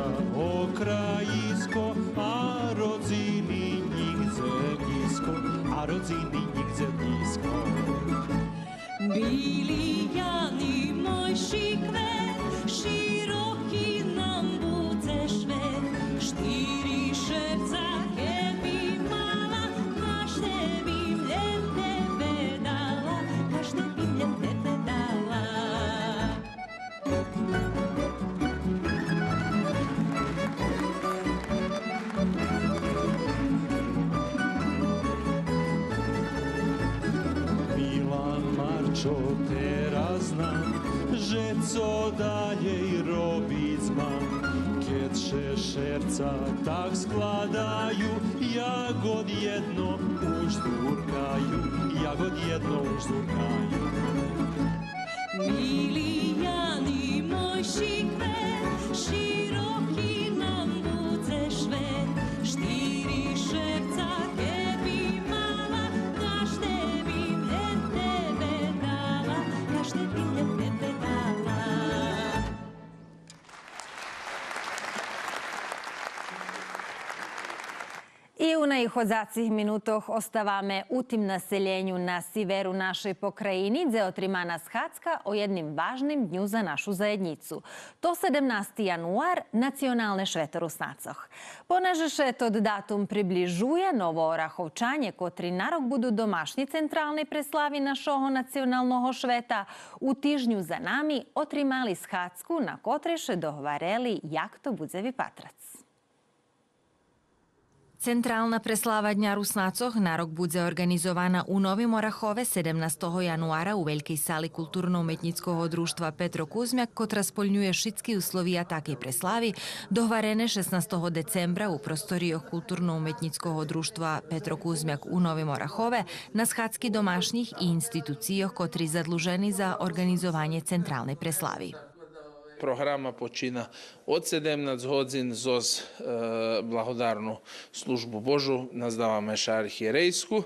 naša okrajinsko, a rodziny nigdzie blisko, a rodziny nigdzie blisko. Bili Jani mojši kvet, široki nam bude švet, štiri šerca kebi mala, každe bim ljem tebe dala, každe bim ljem tebe dala. Milan Marčo teraz znam, že co dalej robiť mám. Keď šerca tak skladajú, jagod jedno už zdúrkajú, jagod jedno už zdúrkajú. Mili Jani mojši kvet, široki nam bude švet, štiri šerca kebi mala, každe bim ljem tebe dala, každe bim ljem tebe dala. I u najhodzacích minutoch ostávame u tým naseljenju na severu našej pokrajiny, gde otrimana Schadzka o jednim važnim dnju za našu zajednicu. To 17. januar, nacionalne švetorusnacoh. Poneže še tod datum približuje Novoorachovčanje, kotri narok budu domašnji centralnej preslavi našoho nacionalnoho šveta, u tižnju za nami otrimali Schadzku, na kotri še dohvareli jak to bude vypatrac. Centrálna preslava Dňa Rusnácoch na rok bude organizovaná u Novým Orachove 17. januára u Veľkej sály kultúrno-umetnického družstva Petro Kuzmiak, kotra spolňuje všetky uslovia takej preslavy, dohvarené 16. decembra u prostorioch kultúrno-umetnického družstva Petro Kuzmiak u Novým Orachove na schádzky domášnych i institúcijoch, kotri zadluženi za organizovanie centrálnej preslavy. Програма почина od 17 годин zoz благодарну službu Božu nazdávame šarhierejsku.